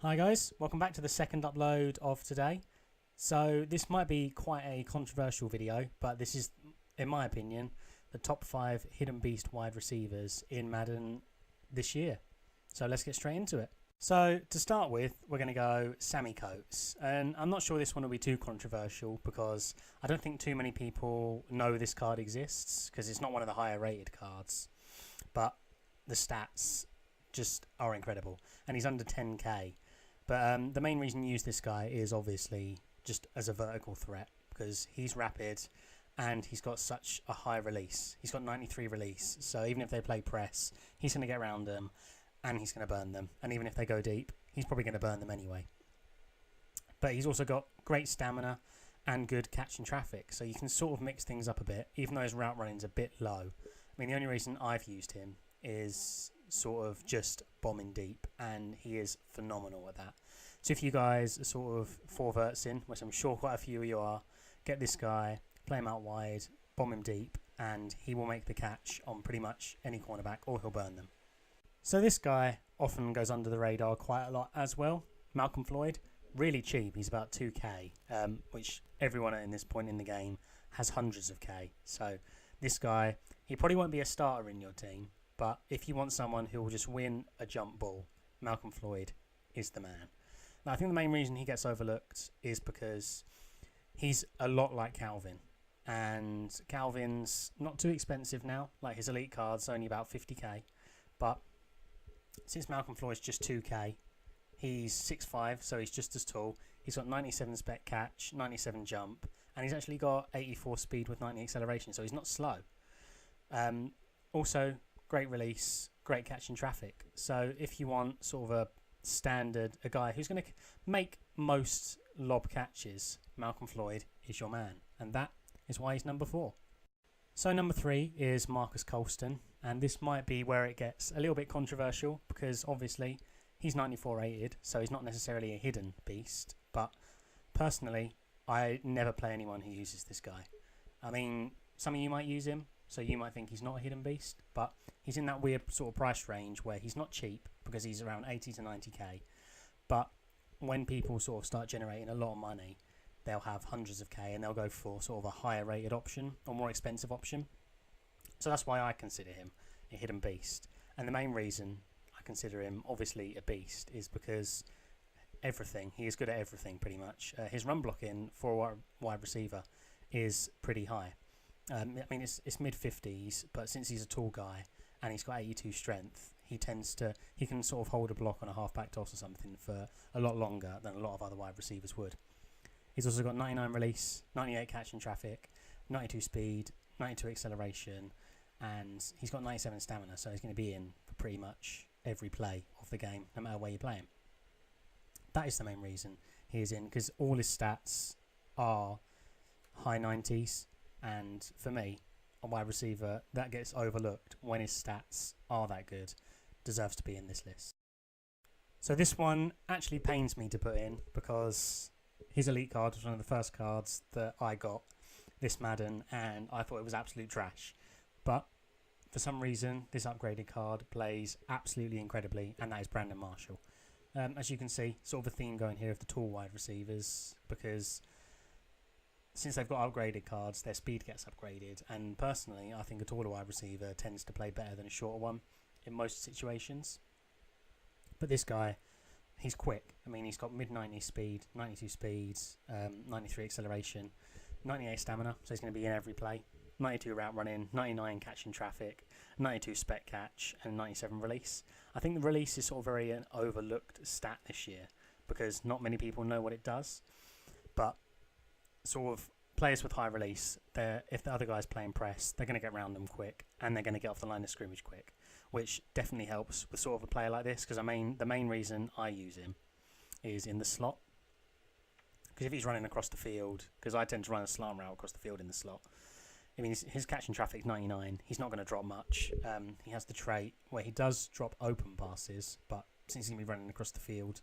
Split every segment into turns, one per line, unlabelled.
Hi guys, welcome back to the second upload of today. So this might be quite a controversial video, but this is, in my opinion, the top 5 hidden beast wide receivers in Madden this year. So let's get straight into it. So to start with, we're going to go Sammie Coates. And I'm not sure this one will be too controversial because I don't think too many people know this card exists because it's not one of the higher rated cards. But the stats just are incredible. And he's under 10k. But the main reason you use this guy is obviously just as a vertical threat because he's rapid and he's got such a high release. He's got 93 release, so even if they play press, he's going to get around them and he's going to burn them. And even if they go deep, he's probably going to burn them anyway. But he's also got great stamina and good catch and traffic, so you can sort of mix things up a bit, even though his route running's a bit low. I mean, the only reason I've used him is sort of just bombing deep, and he is phenomenal at that. So if you guys are sort of 4 verts in, which I'm sure quite a few of you are, get this guy, play him out wide, bomb him deep, and he will make the catch on pretty much any cornerback, or he'll burn them. So this guy often goes under the radar quite a lot as well. Malcolm Floyd, really cheap, he's about 2k, which everyone at this point in the game has hundreds of k. So this guy, he probably won't be a starter in your team, but if you want someone who will just win a jump ball, Malcolm Floyd is the man. Now, I think the main reason he gets overlooked is because he's a lot like Calvin. And Calvin's not too expensive now. Like his elite card's only about 50k. But since Malcolm Floyd's just 2k, he's 6'5", so he's just as tall. He's got 97 spec catch, 97 jump, and he's actually got 84 speed with 90 acceleration, so he's not slow. Also, great release, great catch in traffic. So if you want sort of a guy who's going to make most lob catches, Malcolm Floyd is your man. And that is why he's number 4. So number 3 is Marcus Colston. And this might be where it gets a little bit controversial because obviously he's 94 rated, so he's not necessarily a hidden beast. But personally, I never play anyone who uses this guy. I mean, some of you might use him, so you might think he's not a hidden beast, but he's in that weird sort of price range where he's not cheap because he's around 80 to 90k. But when people sort of start generating a lot of money, they'll have hundreds of k and they'll go for sort of a higher rated option or more expensive option. So that's why I consider him a hidden beast. And the main reason I consider him obviously a beast is because he is good at everything pretty much. His run blocking for a wide receiver is pretty high. I mean, it's mid-50s, but since he's a tall guy and he's got 82 strength, he can sort of hold a block on a half-back toss or something for a lot longer than a lot of other wide receivers would. He's also got 99 release, 98 catch in traffic, 92 speed, 92 acceleration, and he's got 97 stamina, so he's going to be in for pretty much every play of the game, no matter where you play him. That is the main reason he is in, because all his stats are high 90s. And for me, a wide receiver that gets overlooked when his stats are that good deserves to be in this list. So this one actually pains me to put in because his elite card was one of the first cards that I got this Madden and I thought it was absolute trash. But for some reason, this upgraded card plays absolutely incredibly, and that is Brandon Marshall. As you can see, sort of a theme going here of the tall wide receivers because since they've got upgraded cards, their speed gets upgraded. And personally, I think a taller wide receiver tends to play better than a shorter one in most situations. But this guy, he's quick. I mean, he's got mid-90 speed, 92 speed, 93 acceleration, 98 stamina, so he's going to be in every play. 92 route running, 99 catch in traffic, 92 spec catch, and 97 release. I think the release is sort of very an overlooked stat this year because not many people know what it does. But sort of players with high release, if the other guy's playing press, they're going to get around them quick and they're going to get off the line of scrimmage quick, which definitely helps with sort of a player like this because the main reason I use him is in the slot. Because if he's running across the field, because I tend to run a slant route across the field in the slot, I mean, his catch and traffic is 99. He's not going to drop much. He has the trait where he does drop open passes, but since he's going to be running across the field,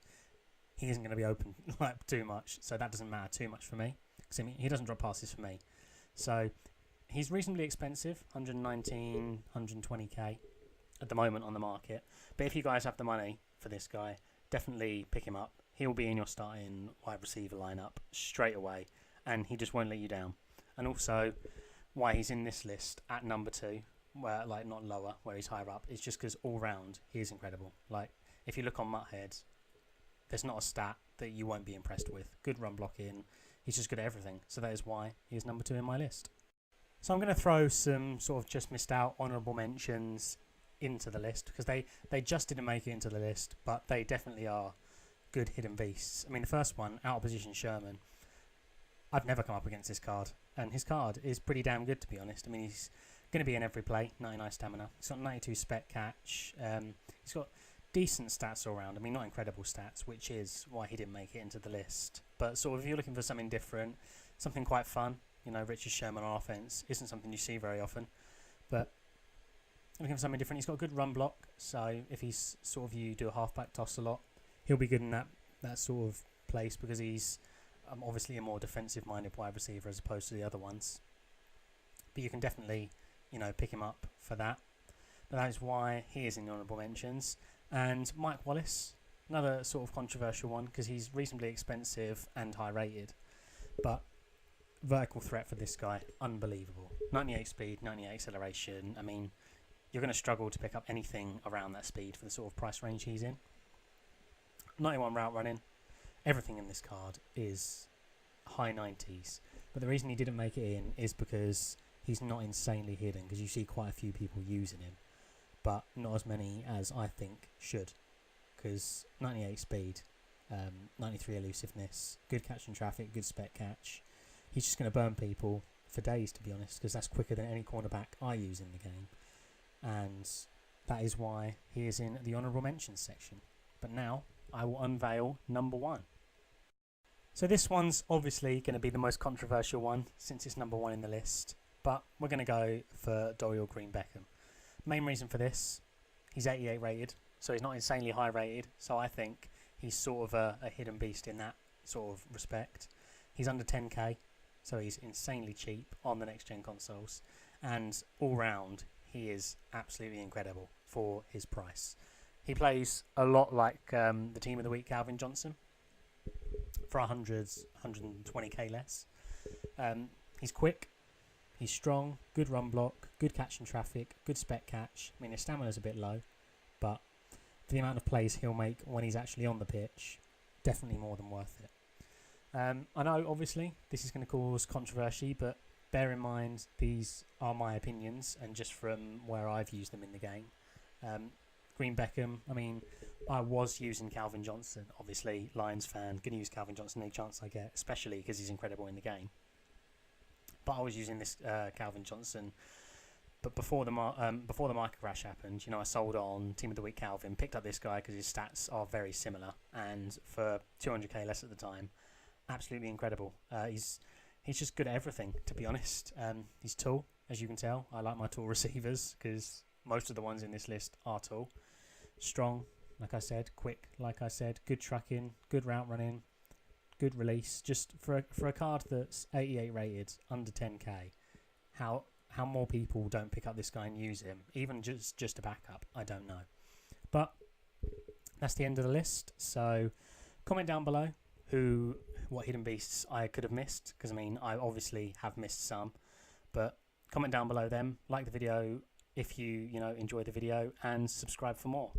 he isn't going to be open like too much, so that doesn't matter too much for me. Because I mean, he doesn't drop passes for me. So he's reasonably expensive, 119, 120k at the moment on the market. But if you guys have the money for this guy, definitely pick him up. He'll be in your starting wide receiver lineup straight away, and he just won't let you down. And also, why he's in this list at number 2, where like not lower, where he's higher up, is just because all round he is incredible. Like if you look on Muthead, there's not a stat that you won't be impressed with. Good run blocking, he's just good at everything. So that is why he is number 2 in my list. So I'm going to throw some sort of just missed out honourable mentions into the list, because they just didn't make it into the list, but they definitely are good hidden beasts. I mean, the first one, out of position Sherman, I've never come up against this card, and his card is pretty damn good, to be honest. I mean, he's going to be in every play, 99 stamina, he's got 92 spec catch, he's got decent stats all round. I mean, not incredible stats, which is why he didn't make it into the list, but sort of if you're looking for something different, something quite fun, you know, Richard Sherman on offense isn't something you see very often, but looking for something different. He's got a good run block, so if he's sort of, you do a halfback toss a lot, he'll be good in that sort of place, because he's obviously a more defensive minded wide receiver as opposed to the other ones. But you can definitely, you know, pick him up for that. But that is why he is in the honourable mentions. And Mike Wallace, another sort of controversial one, because he's reasonably expensive and high rated, but vertical threat for this guy, unbelievable. 98 speed, 98 acceleration. I mean, you're going to struggle to pick up anything around that speed for the sort of price range he's in. 91 route running. Everything in this card is high 90s. But the reason he didn't make it in is because he's not insanely hidden, because you see quite a few people using him, but not as many as I think should. Because 98 speed, 93 elusiveness, good catch in traffic, good spec catch. He's just going to burn people for days, to be honest, because that's quicker than any cornerback I use in the game. And that is why he is in the honourable mentions section. But now I will unveil number 1. So this one's obviously going to be the most controversial one, since it's number 1 in the list, but we're going to go for Dorial Green-Beckham. Main reason for this, he's 88 rated, so he's not insanely high rated, so I think he's sort of a hidden beast in that sort of respect. He's under 10k, so he's insanely cheap on the next gen consoles, and all round he is absolutely incredible for his price. He plays a lot like the team of the week Calvin Johnson for 120k less. He's quick, he's strong, good run block, good catch in traffic, good spec catch. I mean, his stamina's a bit low, but for the amount of plays he'll make when he's actually on the pitch, definitely more than worth it. I know obviously this is going to cause controversy, but bear in mind these are my opinions and just from where I've used them in the game. Green-Beckham, I mean, I was using Calvin Johnson, obviously, Lions fan, going to use Calvin Johnson any chance I get, especially because he's incredible in the game. But I was using this Calvin Johnson, but before the market crash happened, you know, I sold on Team of the Week Calvin, picked up this guy because his stats are very similar, and for 200k less at the time, absolutely incredible. He's just good at everything, to be honest. He's tall, as you can tell. I like my tall receivers because most of the ones in this list are tall. Strong, like I said. Quick, like I said. Good tracking, good route running, good release. Just for a card that's 88 rated, under 10k, how more people don't pick up this guy and use him, even just a backup, I don't know. But that's the end of the list. So comment down below what hidden beasts I could have missed, because I mean, I obviously have missed some, but comment down below them, like the video if you enjoy the video, and subscribe for more.